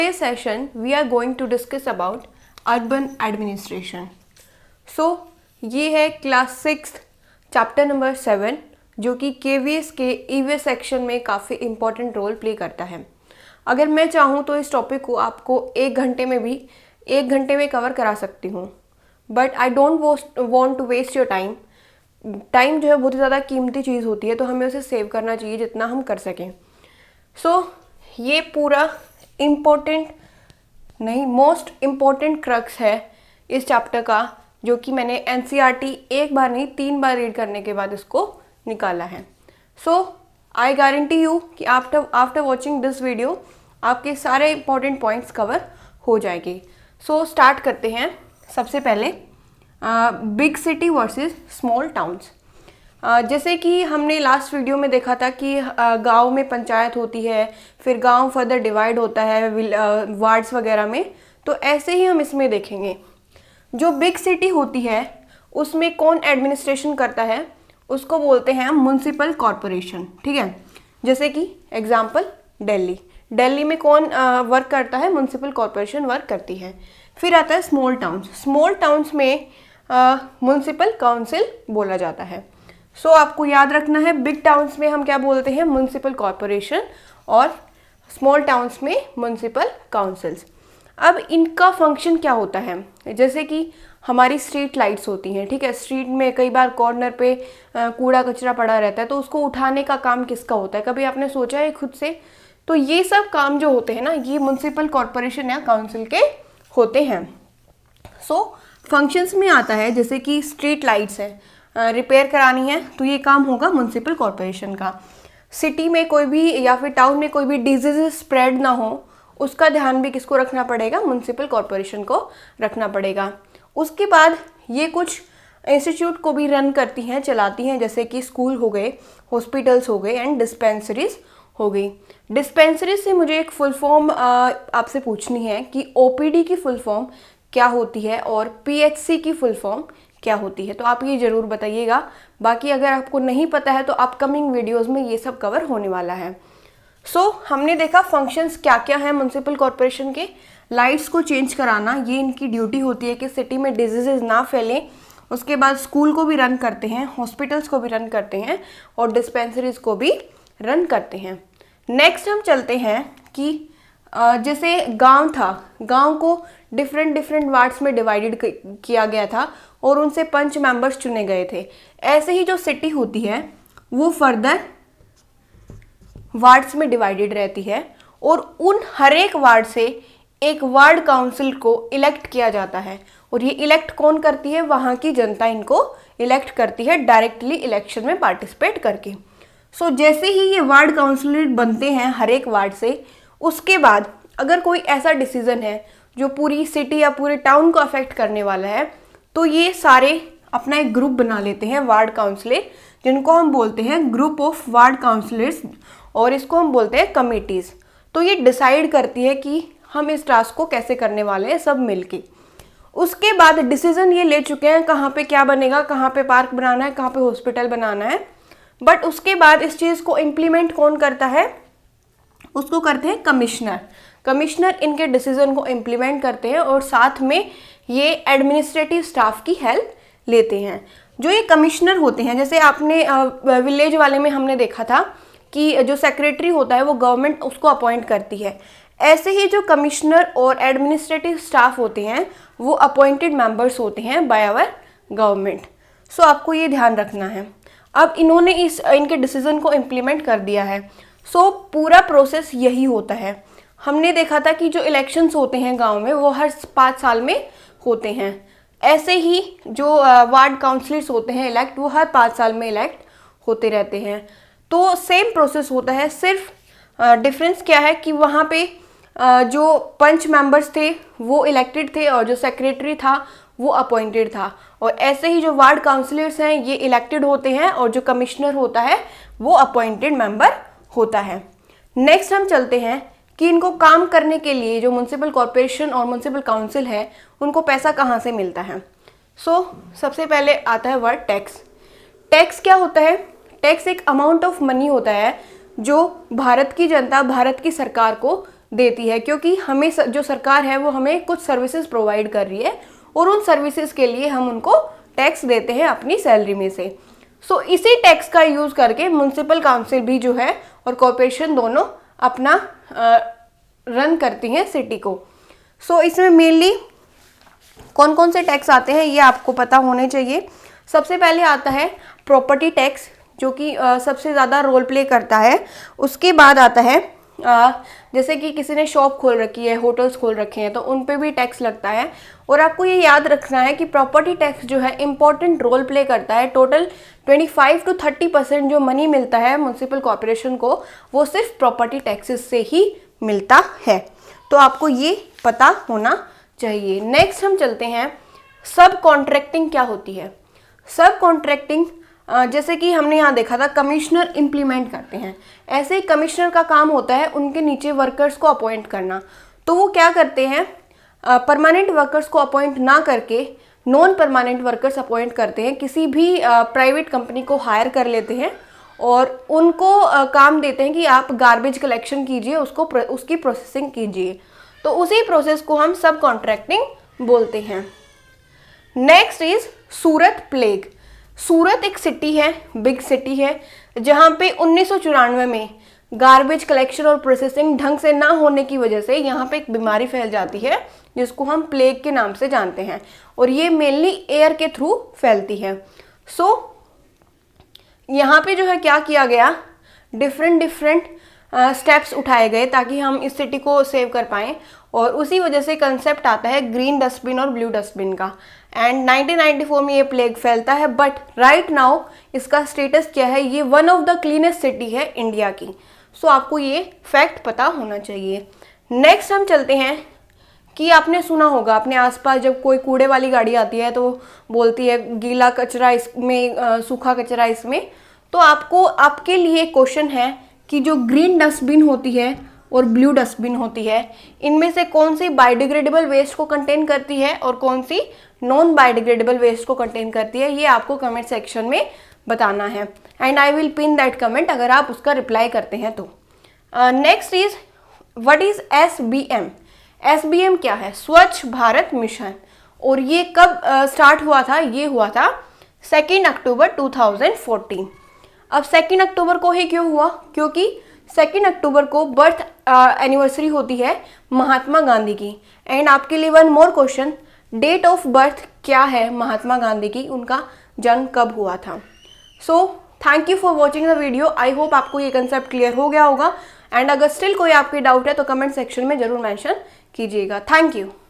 Today's session we are going to discuss about urban administration. So ये है class 6 chapter number 7 जो कि KVS के EVS सेक्शन में काफ़ी इम्पॉर्टेंट रोल प्ले करता है। अगर मैं चाहूँ तो इस टॉपिक को आपको एक घंटे में कवर करा सकती हूँ, but I don't want to waste your time. Time जो है बहुत ही ज़्यादा कीमती चीज़ होती है, तो हमें उसे सेव करना चाहिए जितना हम कर सकें। ये पूरा मोस्ट इम्पॉर्टेंट क्रक्स है इस चैप्टर का, जो कि मैंने NCERT एक बार नहीं 3 बार रीड करने के बाद इसको निकाला है। आई गारंटी यू कि आफ्टर वॉचिंग दिस वीडियो आपके सारे इंपॉर्टेंट पॉइंट्स कवर हो जाएंगे। स्टार्ट करते हैं। सबसे पहले big city versus small towns. जैसे कि हमने लास्ट वीडियो में देखा था कि गांव में पंचायत होती है, फिर गांव फर्दर डिवाइड होता है वार्ड्स वगैरह में, तो ऐसे ही हम इसमें देखेंगे। जो बिग सिटी होती है उसमें कौन एडमिनिस्ट्रेशन करता है, उसको बोलते हैं म्युनिसिपल कॉरपोरेशन। ठीक है, जैसे कि एग्जांपल दिल्ली में कौन वर्क करता है, म्युनिसिपल कॉरपोरेशन वर्क करती है। फिर आता है स्मॉल टाउन्स में म्युनिसिपल काउंसिल बोला जाता है। आपको याद रखना है, बिग टाउन्स में हम क्या बोलते हैं, म्युनिसिपल कॉरपोरेशन, और स्मॉल टाउन्स में म्युनिसिपल काउंसिल्स। अब इनका फंक्शन क्या होता है, जैसे कि हमारी स्ट्रीट लाइट्स होती हैं। ठीक है, स्ट्रीट में कई बार कॉर्नर पे कूड़ा कचरा पड़ा रहता है, तो उसको उठाने का काम किसका होता है, कभी आपने सोचा है खुद से? तो ये सब काम जो होते हैं ना, ये म्युनिसिपल कॉरपोरेशन या काउंसिल के होते हैं। फंक्शंस में आता है, जैसे कि स्ट्रीट लाइट्स है, रिपेयर करानी है, तो ये काम होगा म्युनिसिपल कॉरपोरेशन का। सिटी में कोई भी या फिर टाउन में कोई भी डिजीज स्प्रेड ना हो, उसका ध्यान भी किसको रखना पड़ेगा, म्युनिसिपल कॉरपोरेशन को रखना पड़ेगा। उसके बाद ये कुछ इंस्टीट्यूट को भी रन करती हैं, चलाती हैं, जैसे कि स्कूल हो गए, हॉस्पिटल्स हो गए एंड डिस्पेंसरीज हो गई। डिस्पेंसरीज से मुझे एक फुल फॉर्म आपसे पूछनी है कि OPD की फुल फॉर्म क्या होती है और PHC की फुल फॉर्म क्या होती है, तो आप ये ज़रूर बताइएगा। बाकी अगर आपको नहीं पता है तो अपकमिंग वीडियोस में ये सब कवर होने वाला है। हमने देखा फंक्शंस क्या क्या हैं म्युनिसिपल कॉरपोरेशन के। लाइट्स को चेंज कराना, ये इनकी ड्यूटी होती है कि सिटी में डिजीजेज ना फैलें। उसके बाद स्कूल को भी रन करते हैं, हॉस्पिटल्स को भी रन करते हैं, और डिस्पेंसरीज को भी रन करते हैं। नेक्स्ट हम चलते हैं कि जैसे गांव था, गांव को डिफरेंट वार्ड्स में डिवाइडेड किया गया था और उनसे 5 मेंबर्स चुने गए थे। ऐसे ही जो सिटी होती है वो फर्दर वार्ड्स में डिवाइडेड रहती है, और उन हर एक वार्ड से एक वार्ड काउंसिल को इलेक्ट किया जाता है। और ये इलेक्ट कौन करती है, वहाँ की जनता इनको इलेक्ट करती है डायरेक्टली इलेक्शन में पार्टिसिपेट करके। जैसे ही ये वार्ड काउंसिलर बनते हैं हर एक वार्ड से, उसके बाद अगर कोई ऐसा डिसीजन है जो पूरी सिटी या पूरे टाउन को अफेक्ट करने वाला है, तो ये सारे अपना एक ग्रुप बना लेते हैं वार्ड काउंसिलर, जिनको हम बोलते हैं ग्रुप ऑफ वार्ड काउंसिलर्स, और इसको हम बोलते हैं कमिटीज़। तो ये डिसाइड करती है कि हम इस टास्क को कैसे करने वाले हैं सब मिलके। उसके बाद डिसीजन ये ले चुके हैं कहाँ पे क्या बनेगा, कहाँ पे पार्क बनाना है, कहाँ पे हॉस्पिटल बनाना है, बट उसके बाद इस चीज़ को इम्प्लीमेंट कौन करता है, उसको करते हैं कमिश्नर इनके डिसीजन को इम्प्लीमेंट करते हैं, और साथ में ये एडमिनिस्ट्रेटिव स्टाफ की हेल्प लेते हैं। जो ये कमिश्नर होते हैं, जैसे आपने विलेज वाले में हमने देखा था कि जो सेक्रेटरी होता है वो गवर्नमेंट उसको अपॉइंट करती है, ऐसे ही जो कमिश्नर और एडमिनिस्ट्रेटिव स्टाफ होते हैं वो अपॉइंटेड मेंबर्स होते हैं बाय आवर गवर्नमेंट। आपको ये ध्यान रखना है। अब इन्होंने इनके डिसीजन को इम्प्लीमेंट कर दिया है, पूरा प्रोसेस यही होता है। हमने देखा था कि जो इलेक्शंस होते हैं गांव में वो हर 5 साल में होते हैं। ऐसे ही जो वार्ड काउंसिलर्स होते हैं इलेक्ट, वो हर 5 साल में इलेक्ट होते रहते हैं। तो सेम प्रोसेस होता है, सिर्फ डिफरेंस क्या है कि वहाँ पे जो 5 मेंबर्स थे वो इलेक्टेड थे, और जो सेक्रेटरी था वो अपॉइंटेड था। और ऐसे ही जो वार्ड काउंसिलर्स हैं ये इलेक्टेड होते हैं, और जो कमिश्नर होता है वो अपॉइंटेड मेंबर होता है। नेक्स्ट हम चलते हैं कि इनको काम करने के लिए जो म्युनिसिपल कॉरपोरेशन और म्युनिसिपल काउंसिल है उनको पैसा कहाँ से मिलता है। सबसे पहले आता है वर्ड टैक्स क्या होता है, टैक्स एक अमाउंट ऑफ मनी होता है जो भारत की जनता, भारत की सरकार को देती है, क्योंकि हमें जो सरकार है वो हमें कुछ सर्विसेज प्रोवाइड कर रही है और उन सर्विसेज के लिए हम उनको टैक्स देते हैं अपनी सैलरी में से। सो इसी टैक्स का यूज़ करके म्युनिसिपल काउंसिल भी जो है और कॉरपोरेशन दोनों अपना रन करती हैं सिटी को। सो इसमें मेनली कौन कौन से टैक्स आते हैं ये आपको पता होने चाहिए। सबसे पहले आता है प्रॉपर्टी टैक्स, जो कि सबसे ज़्यादा रोल प्ले करता है। उसके बाद आता है जैसे कि किसी ने शॉप खोल रखी है, होटल्स खोल रखे हैं, तो उन पे भी टैक्स लगता है। और आपको ये याद रखना है कि प्रॉपर्टी टैक्स जो है इम्पॉर्टेंट रोल प्ले करता है। टोटल 25 to 30% जो मनी मिलता है म्युनिसिपल कॉर्पोरेशन को, वो सिर्फ प्रॉपर्टी टैक्सेस से ही मिलता है। तो आपको ये पता होना चाहिए। नेक्स्ट हम चलते हैं, सब कॉन्ट्रैक्टिंग क्या होती है। सब कॉन्ट्रैक्टिंग जैसे कि हमने यहाँ देखा था कमिश्नर इम्प्लीमेंट करते हैं, ऐसे ही कमिश्नर का काम होता है उनके नीचे वर्कर्स को अपॉइंट करना। तो वो क्या करते हैं, परमानेंट वर्कर्स को अपॉइंट ना करके नॉन परमानेंट वर्कर्स अपॉइंट करते हैं। किसी भी प्राइवेट कंपनी को हायर कर लेते हैं और उनको काम देते हैं कि आप गार्बेज कलेक्शन कीजिए, उसकी प्रोसेसिंग कीजिए। तो उसी प्रोसेस को हम सब कॉन्ट्रैक्टिंग बोलते हैं। Next is Surat plague. Surat एक सिटी है, बिग सिटी है, जहाँ पे 1994 में गार्बेज कलेक्शन और प्रोसेसिंग ढंग से ना होने की वजह से यहाँ पे एक बीमारी फैल जाती है जिसको हम प्लेग के नाम से जानते हैं, और ये मेनली एयर के थ्रू फैलती है। सो यहाँ पे जो है क्या किया गया, डिफरेंट स्टेप्स उठाए गए ताकि हम इस सिटी को सेव कर पाएँ, और उसी वजह से कंसेप्ट आता है ग्रीन डस्टबिन और ब्लू डस्टबिन का। एंड 1994 में ये प्लेग फैलता है, बट राइट नाउ इसका स्टेटस क्या है, ये one of the cleanest city है इंडिया की। सो आपको ये फैक्ट पता होना चाहिए। नेक्स्ट हम चलते हैं कि आपने सुना होगा अपने आसपास जब कोई कूड़े वाली गाड़ी आती है तो बोलती है गीला कचरा इसमें, सूखा कचरा इसमें। तो आपके लिए क्वेश्चन है कि जो ग्रीन डस्टबिन होती है और ब्लू डस्टबिन होती है, इनमें से कौन सी बायोडिग्रेडेबल वेस्ट को कंटेन करती है और कौन सी नॉन बायोडिग्रेडेबल वेस्ट को कंटेन करती है, ये आपको कमेंट सेक्शन में बताना है। And I will pin that comment अगर आप उसका रिप्लाई करते हैं तो। Next is what is SBM। SBM क्या है, स्वच्छ भारत मिशन, और ये कब स्टार्ट हुआ था, ये हुआ था 2 अक्टूबर 2014। अब 2 अक्टूबर को ही क्यों हुआ, क्योंकि 2 अक्टूबर को बर्थ एनिवर्सरी होती है महात्मा गांधी की। एंड आपके लिए one more question, date of birth क्या है महात्मा गांधी की, उनका जन्म कब हुआ था। So thank you for watching the video. I hope आपको ये कंसेप्ट क्लियर हो गया होगा। एंड अगर स्टिल कोई आपकी डाउट है तो कमेंट सेक्शन में जरूर मेंशन कीजिएगा। Thank you.